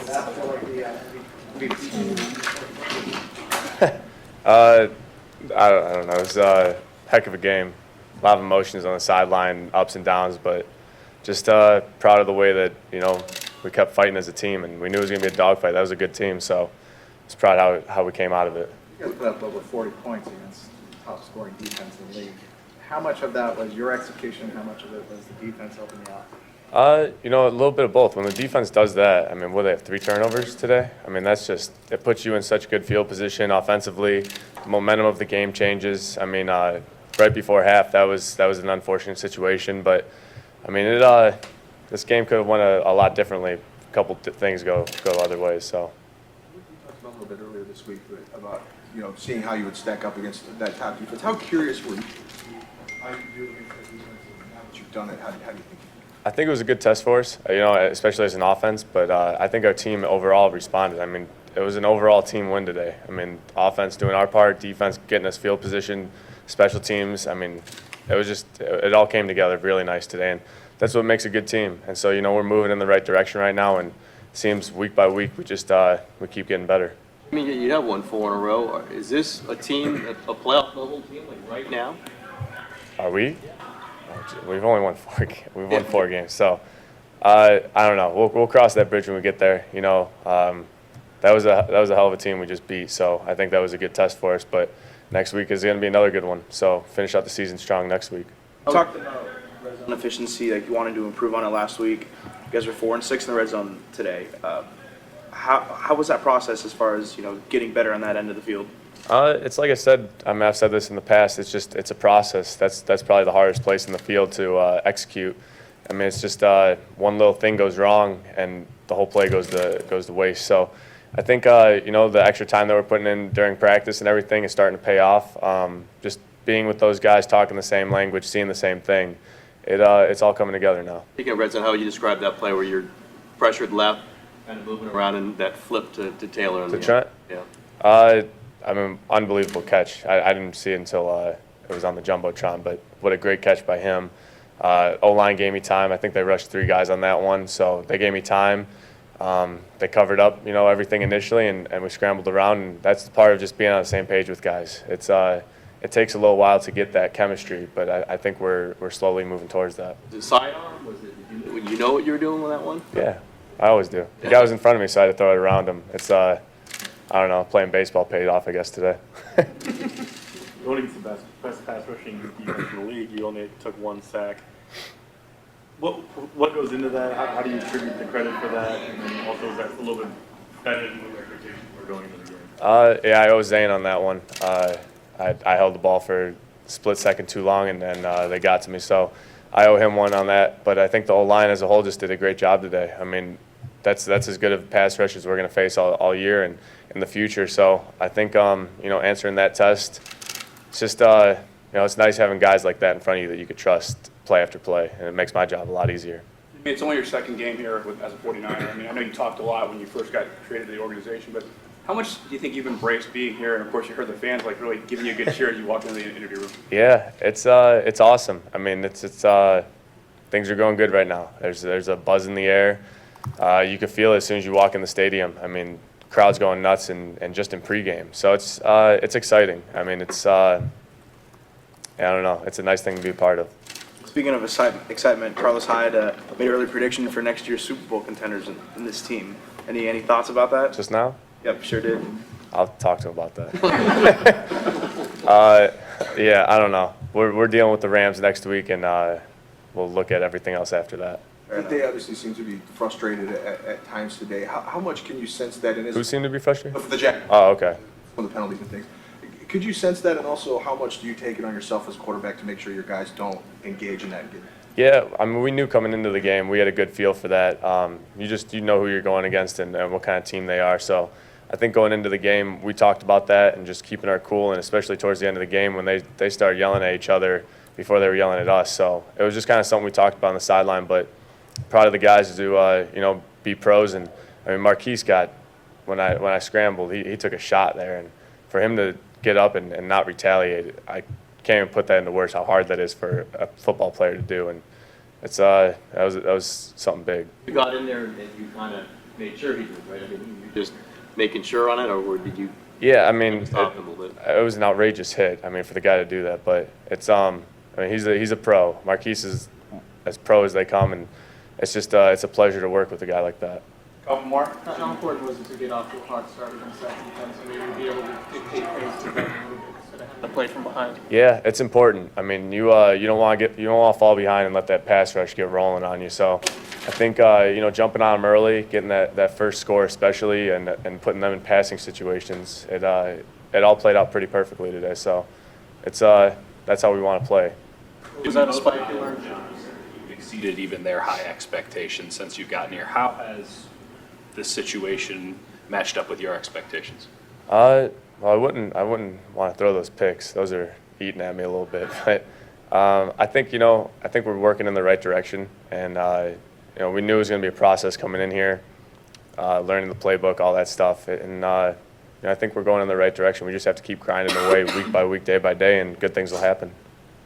I don't know. It was a heck of a game. A lot of emotions on the sideline, ups and downs, but just proud of the way that we kept fighting as a team, and we knew it was going to be a dogfight. That was a good team, so I was proud how we came out of it. You guys put up over 40 points against the top scoring defense in the league. How much of that was your execution? How much of it was the defense helping you out? A little bit of both. When the defense does that, I mean, what, they have 3 turnovers today? I mean, it puts you in such good field position offensively. The momentum of the game changes. I mean, right before half, that was an unfortunate situation, but I mean, this game could have went a lot differently. A couple things go other ways. So. You talked about a little bit earlier this week about seeing how you would stack up against that top defense. How curious were you? How you do against that defense? Now that you've done it, how do you think? I think it was a good test for us, especially as an offense. But I think our team overall responded. I mean, it was an overall team win today. I mean, offense doing our part, defense getting us field position, special teams. I mean, it all came together really nice today, and that's what makes a good team. And so we're moving in the right direction right now, and it seems week by week we just we keep getting better. I mean, you have won 4 in a row. Is this a team, a playoff level team, like right now? Are we? We've only won 4. We've won 4 games, so I don't know. We'll cross that bridge when we get there. That was a hell of a team we just beat. So I think that was a good test for us. But next week is going to be another good one. So finish out the season strong next week. You talked about red zone efficiency, like you wanted to improve on it last week. You guys are 4 and 6 in the red zone today. How was that process as far as getting better on that end of the field? It's like I said. I mean, I've said this in the past. It's a process. That's probably the hardest place in the field to execute. I mean, it's just one little thing goes wrong and the whole play goes to waste. So I think the extra time that we're putting in during practice and everything is starting to pay off. Just being with those guys, talking the same language, seeing the same thing, it's all coming together now. Speaking of red zone, how would you describe that play where you're pressured left, kind of moving around, and that flip to Taylor? To Trent? Yeah. I mean, unbelievable catch. I didn't see it until it was on the Jumbotron, but what a great catch by him. O-line gave me time. I think they rushed 3 guys on that one, so they gave me time. They covered up, everything initially, and we scrambled around, and that's the part of just being on the same page with guys. It takes a little while to get that chemistry, but I think we're slowly moving towards that. Was it sidearm? Did you know what you were doing with that one? Yeah, I always do. The guy was in front of me, so I had to throw it around him. I don't know, playing baseball paid off, I guess, today. Going against the best pass rushing defense in the league, you only took 1 sack. What goes into that? How do you attribute the credit for that? And then also, is that a little bit better than what your expectations were going into the game? Yeah, I owe Zane on that one. I held the ball for a split second too long, and then they got to me. So I owe him one on that. But I think the O-line as a whole just did a great job today. I mean, that's as good of pass rush as we're going to face all year and in the future. So I think answering that test, it's just it's nice having guys like that in front of you that you could trust play after play, and it makes my job a lot easier. I mean, it's only your second game here as a 49er. I mean, I know you talked a lot when you first got traded to the organization, but how much do you think you've embraced being here? And of course, you heard the fans really giving you a good cheer as you walked into the interview room. Yeah, it's awesome. I mean, it's things are going good right now. There's a buzz in the air. You can feel it as soon as you walk in the stadium. I mean, crowd's going nuts and just in pregame. So it's exciting. I mean, I don't know. It's a nice thing to be a part of. Speaking of excitement, Carlos Hyde made an early prediction for next year's Super Bowl contenders in this team. Any thoughts about that? Just now? Yep, sure did. I'll talk to him about that. Yeah, I don't know. We're dealing with the Rams next week, and we'll look at everything else after that. They obviously seem to be frustrated at times today. How much can you sense that? Who seemed to be frustrated? For the Jack. Oh, okay. From the penalties and things. Could you sense that, and also how much do you take it on yourself as quarterback to make sure your guys don't engage in that? Yeah, I mean, we knew coming into the game, we had a good feel for that. You know who you're going against and what kind of team they are. So I think going into the game, we talked about that and just keeping our cool, and especially towards the end of the game when they started yelling at each other before they were yelling at us. So it was just kind of something we talked about on the sideline, but proud of the guys to be pros. And I mean, Marquise when I scrambled, he took a shot there, and for him to get up and not retaliate, I can't even put that into words how hard that is for a football player to do, and that was something big. You got in there and you kind of made sure he did, right? I mean, you just making sure on it, or did you Yeah, I mean, stop him a little bit? it was an outrageous hit. I mean, for the guy to do that, but it's I mean, he's a pro. Marquise is as pro as they come, and it's just it's a pleasure to work with a guy like that. Couple more? How important was it to get off to a hot start against that defense and maybe be able to dictate pace to them a little bit instead of having to play from behind? Yeah, it's important. I mean, you don't want to fall behind and let that pass rush get rolling on you. So, I think jumping on them early, getting that first score especially, and putting them in passing situations, it all played out pretty perfectly today. So, it's that's how we want to play. Was that a spike you learned? Exceeded even their high expectations since you've gotten here. How has this situation matched up with your expectations? Well, I wouldn't want to throw those picks. Those are eating at me a little bit. But I think we're working in the right direction, and we knew it was going to be a process coming in here, learning the playbook, all that stuff, and I think we're going in the right direction. We just have to keep grinding away week by week, day by day, and good things will happen.